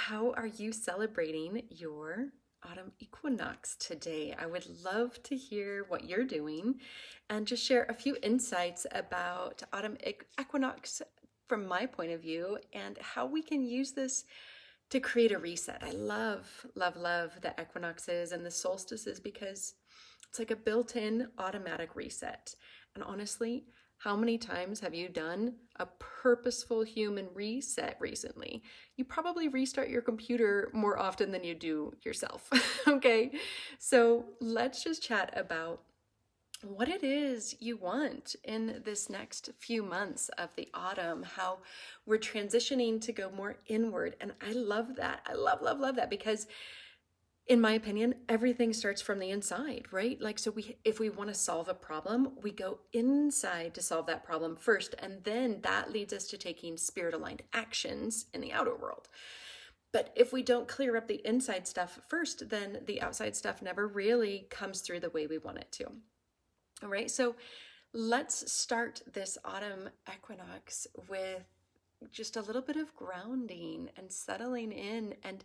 how are you celebrating your autumn equinox today? I would love to hear what you're doing and just share a few insights about autumn equinox from my point of view and how we can use this to create a reset. I love, love, love the equinoxes and the solstices because it's like a built-in automatic reset. And honestly, how many times have you done a purposeful human reset recently? You probably restart your computer more often than you do yourself. Okay, so let's just chat about what it is you want in this next few months of the autumn, how we're transitioning to go more inward. And I love that. I love, love, love that because in my opinion, everything starts from the inside, right? Like, so if we want to solve a problem, we go inside to solve that problem first, and then that leads us to taking spirit-aligned actions in the outer world. But if we don't clear up the inside stuff first, then the outside stuff never really comes through the way we want it to. All right, so let's start this autumn equinox with just a little bit of grounding and settling in and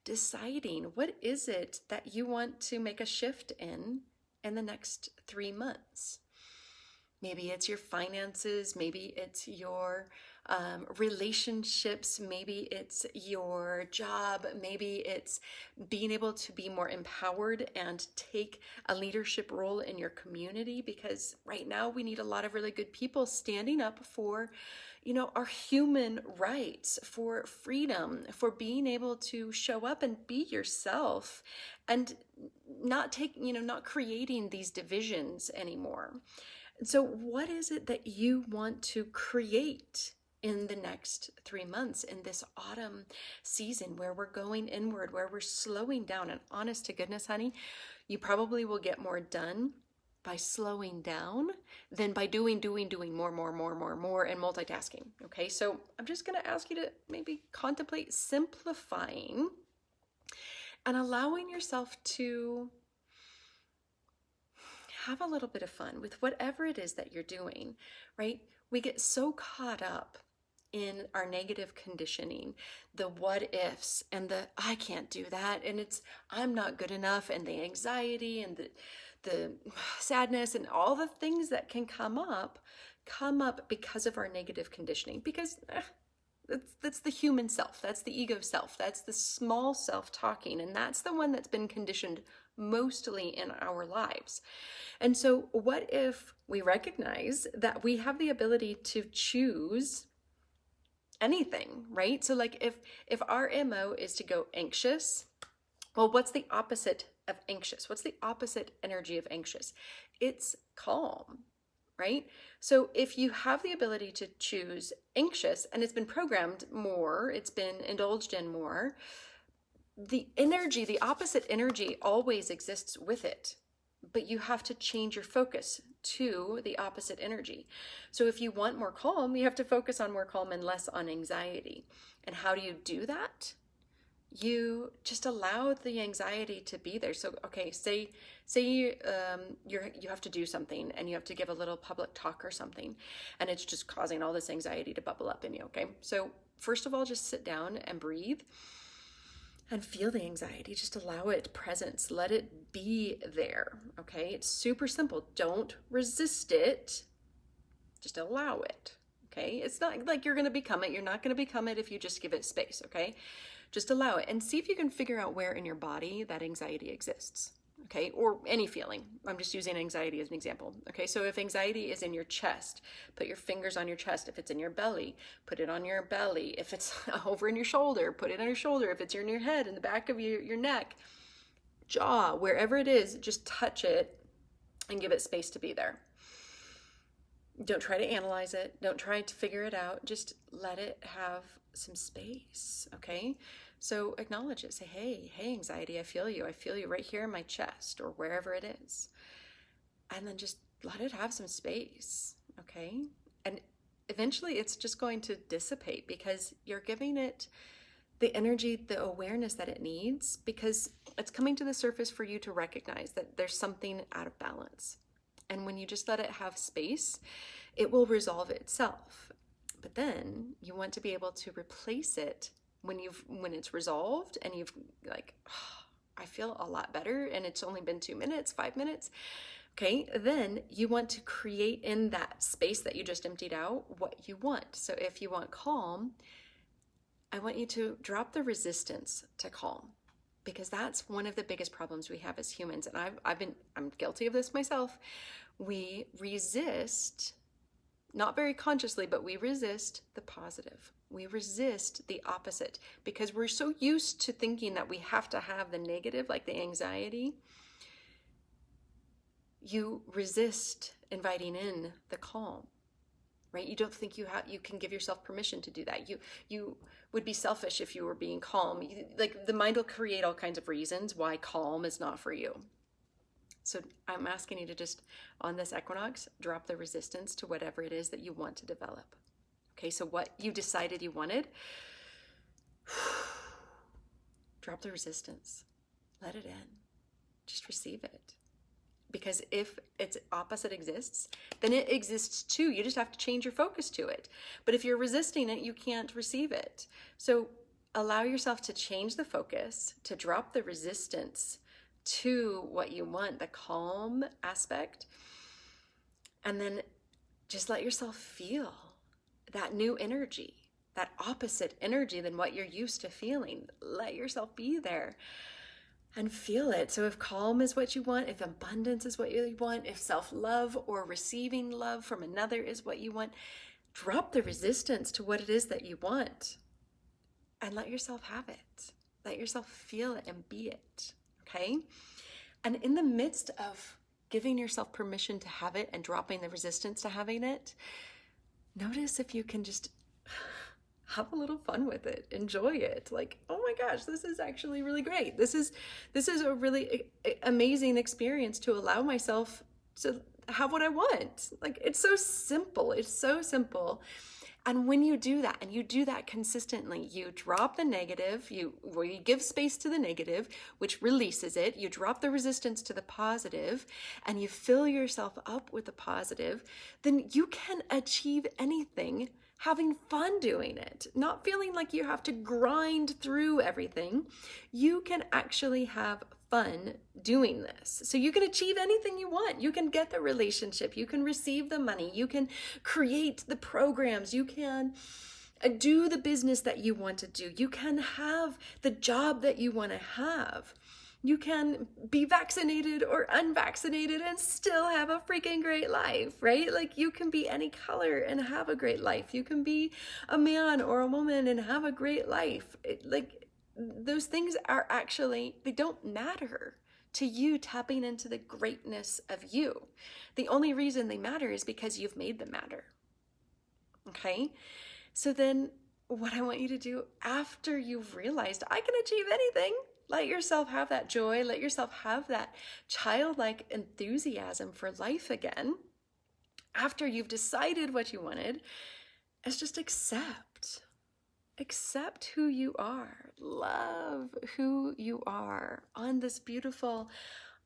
deciding what is it that you want to make a shift in the next 3 months. Maybe it's your finances, maybe it's your relationships, maybe it's your job, maybe it's being able to be more empowered and take a leadership role in your community, because right now we need a lot of really good people standing up for our human rights, for freedom, for being able to show up and be yourself and not creating these divisions anymore. So what is it that you want to create in the next 3 months in this autumn season where we're going inward, where we're slowing down? And honest to goodness, honey, you probably will get more done by slowing down than by doing more and multitasking. Okay, so I'm just going to ask you to maybe contemplate simplifying and allowing yourself to have a little bit of fun with whatever it is that you're doing, right? We get so caught up in our negative conditioning, the what ifs and the I can't do that, and it's I'm not good enough, and the anxiety and the sadness and all the things that can come up because of our negative conditioning, because that's the human self, that's the ego self, that's the small self talking, and that's the one that's been conditioned mostly in our lives. And so what if we recognize that we have the ability to choose anything, right? So like if our MO is to go anxious, well, what's the opposite of anxious? What's the opposite energy of anxious? It's calm, right? So if you have the ability to choose anxious, and it's been programmed more, it's been indulged in more, the energy, the opposite energy always exists with it, but you have to change your focus to the opposite energy. So if you want more calm, you have to focus on more calm and less on anxiety. And how do you do that? You just allow the anxiety to be there. So, okay, say you have to do something and you have to give a little public talk or something, and it's just causing all this anxiety to bubble up in you, okay? So first of all, just sit down and breathe and feel the anxiety. Just allow it presence. Let it be there, okay? It's super simple. Don't resist it. Just allow it, okay? It's not like you're going to become it. You're not going to become it if you just give it space, okay? Just allow it and see if you can figure out where in your body that anxiety exists, okay? Or any feeling. I'm just using anxiety as an example, okay? So if anxiety is in your chest, put your fingers on your chest. If it's in your belly, put it on your belly. If it's over in your shoulder, put it on your shoulder. If it's in your head, in the back of your neck, jaw, wherever it is, just touch it and give it space to be there. Don't try to analyze it. Don't try to figure it out. Just let it have some space, okay? So acknowledge it. Say, hey, anxiety, I feel you. I feel you right here in my chest or wherever it is. And then just let it have some space, okay? And eventually it's just going to dissipate because you're giving it the energy, the awareness that it needs, because it's coming to the surface for you to recognize that there's something out of balance. And when you just let it have space, it will resolve itself. But then you want to be able to replace it when it's resolved and you've like, oh, I feel a lot better and it's only been 2 minutes, 5 minutes. Okay, then you want to create in that space that you just emptied out what you want. So if you want calm, I want you to drop the resistance to calm, because that's one of the biggest problems we have as humans. And I'm guilty of this myself. We resist, not very consciously, but we resist the positive. We resist the opposite because we're so used to thinking that we have to have the negative, like the anxiety. You resist inviting in the calm, right? You don't think you can give yourself permission to do that. You would be selfish if you were being calm. Like the mind will create all kinds of reasons why calm is not for you. So I'm asking you to just, on this equinox, drop the resistance to whatever it is that you want to develop. Okay, so what you decided you wanted, drop the resistance. Let it in. Just receive it. Because if its opposite exists, then it exists too. You just have to change your focus to it. But if you're resisting it, you can't receive it. So allow yourself to change the focus, to drop the resistance to what you want, the calm aspect, and then just let yourself feel that new energy, that opposite energy than what you're used to feeling. Let yourself be there and feel it. So if calm is what you want, if abundance is what you want, if self-love or receiving love from another is what you want, drop the resistance to what it is that you want and let yourself have it. Let yourself feel it and be it, okay? And in the midst of giving yourself permission to have it and dropping the resistance to having it, notice if you can just have a little fun with it, enjoy it. Like, oh my gosh, this is actually really great. This is a really amazing experience to allow myself to have what I want. Like, it's so simple. It's so simple. And when you do that, and you do that consistently, you drop the negative, you give space to the negative, which releases it, you drop the resistance to the positive, and you fill yourself up with the positive, then you can achieve anything having fun doing it, not feeling like you have to grind through everything. You can actually have fun doing this. So you can achieve anything you want. You can get the relationship, you can receive the money, you can create the programs, you can do the business that you want to do, you can have the job that you want to have. You can be vaccinated or unvaccinated and still have a freaking great life, right? Like, you can be any color and have a great life. You can be a man or a woman and have a great life. Those things are actually, they don't matter to you tapping into the greatness of you. The only reason they matter is because you've made them matter. Okay? So then what I want you to do after you've realized I can achieve anything, let yourself have that joy, let yourself have that childlike enthusiasm for life again. After you've decided what you wanted, is just accept. Accept who you are. Love who you are on this beautiful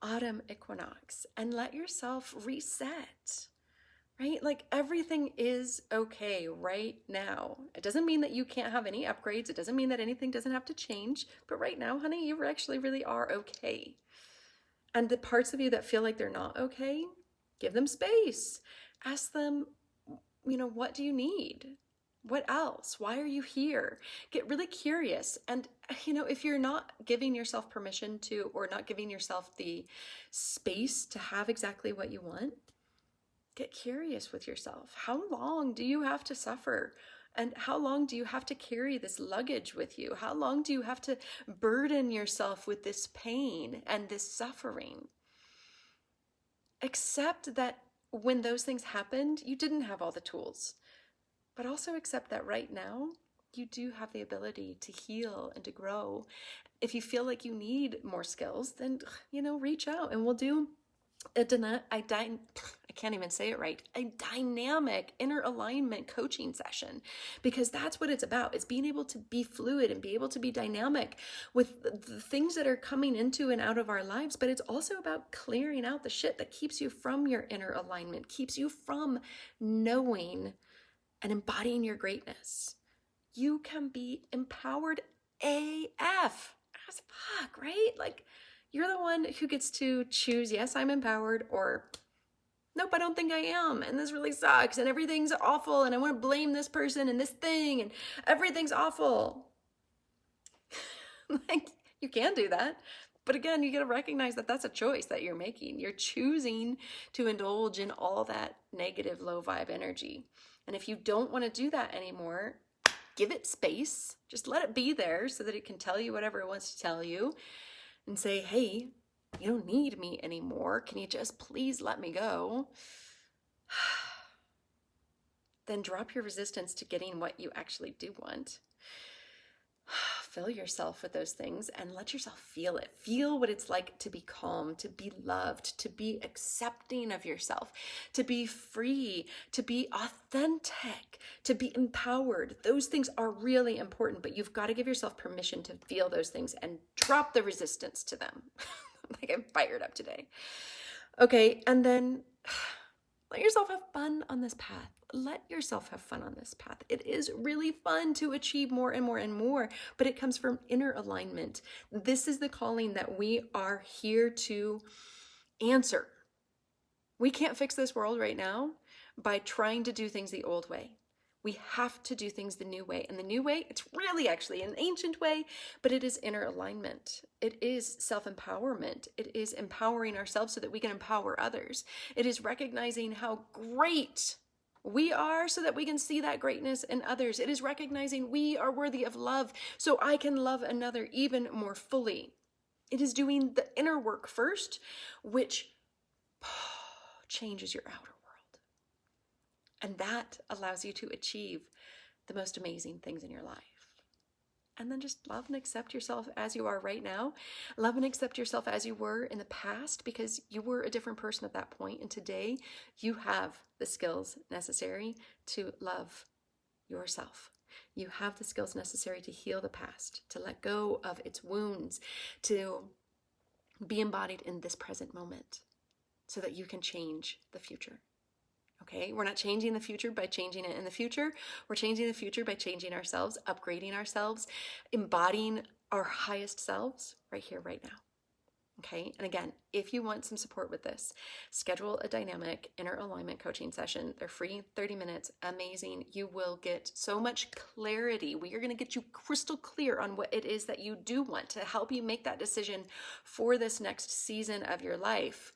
autumn equinox, and let yourself reset. Right? Like, everything is okay right now. It doesn't mean that you can't have any upgrades. It doesn't mean that anything doesn't have to change. But right now, honey, you actually really are okay. And the parts of you that feel like they're not okay, give them space. Ask them, what do you need? What else? Why are you here? Get really curious. And, if you're not giving yourself permission to, or not giving yourself the space to have exactly what you want, get curious with yourself. How long do you have to suffer? And how long do you have to carry this luggage with you? How long do you have to burden yourself with this pain and this suffering? Accept that when those things happened, you didn't have all the tools. But also accept that right now, you do have the ability to heal and to grow. If you feel like you need more skills, then, reach out and we'll do a dynamic inner alignment coaching session, because that's what it's about. It's being able to be fluid and be able to be dynamic with the things that are coming into and out of our lives. But it's also about clearing out the shit that keeps you from your inner alignment, keeps you from knowing and embodying your greatness. You can be empowered AF. As fuck, right? Like, you're the one who gets to choose, yes, I'm empowered, or nope, I don't think I am, and this really sucks, and everything's awful, and I want to blame this person and this thing, and everything's awful. Like, you can do that. But again, you got to recognize that that's a choice that you're making. You're choosing to indulge in all that negative, low vibe energy. And if you don't want to do that anymore, give it space. Just let it be there so that it can tell you whatever it wants to tell you and say, hey, you don't need me anymore. Can you just please let me go? Then drop your resistance to getting what you actually do want. Fill yourself with those things and let yourself feel it. Feel what it's like to be calm, to be loved, to be accepting of yourself, to be free, to be authentic, to be empowered. Those things are really important, but you've got to give yourself permission to feel those things and drop the resistance to them. Like, I'm fired up today. Okay, and then let yourself have fun on this path. Let yourself have fun on this path. It is really fun to achieve more and more and more, but it comes from inner alignment. This is the calling that we are here to answer. We can't fix this world right now by trying to do things the old way. We have to do things the new way. And the new way, it's really actually an ancient way, but it is inner alignment. It is self-empowerment. It is empowering ourselves so that we can empower others. It is recognizing how great we are so that we can see that greatness in others. It is recognizing we are worthy of love so I can love another even more fully. It is doing the inner work first, which changes your outer world. And that allows you to achieve the most amazing things in your life. And then just love and accept yourself as you are right now. Love and accept yourself as you were in the past, because you were a different person at that point. And today you have the skills necessary to love yourself. You have the skills necessary to heal the past, to let go of its wounds, to be embodied in this present moment so that you can change the future. Okay, we're not changing the future by changing it in the future. We're changing the future by changing ourselves, upgrading ourselves, embodying our highest selves right here, right now. Okay, and again, if you want some support with this, schedule a dynamic inner alignment coaching session. They're free, 30 minutes, amazing. You will get so much clarity. We are going to get you crystal clear on what it is that you do want to help you make that decision for this next season of your life.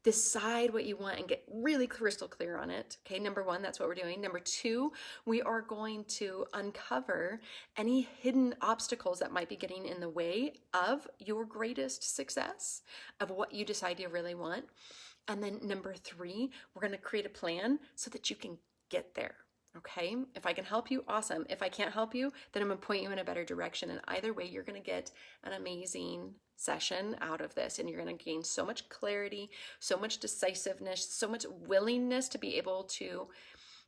Decide what you want and get really crystal clear on it. Okay, number one, that's what we're doing. Number two, we are going to uncover any hidden obstacles that might be getting in the way of your greatest success, of what you decide you really want. And then number three, we're going to create a plan so that you can get there. Okay, if I can help you, awesome. If I can't help you, then I'm going to point you in a better direction. And either way, you're going to get an amazing session out of this, and you're going to gain so much clarity, so much decisiveness, so much willingness to be able to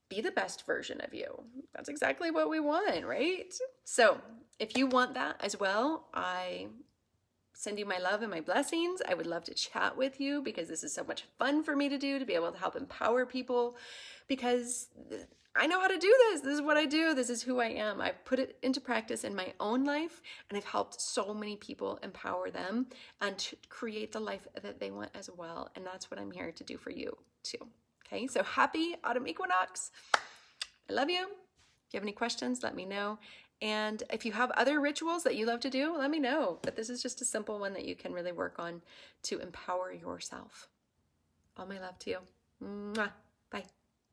be the best version of you. That's exactly what we want, right? So if you want that as well, I send you my love and my blessings. I would love to chat with you, because this is so much fun for me to do, to be able to help empower people, because I know how to do this. This is what I do. This is who I am. I've put it into practice in my own life, and I've helped so many people empower them and to create the life that they want as well. And that's what I'm here to do for you too. Okay, so happy autumn equinox. I love you. If you have any questions, let me know. And if you have other rituals that you love to do, let me know. But this is just a simple one that you can really work on to empower yourself. All my love to you. Mwah.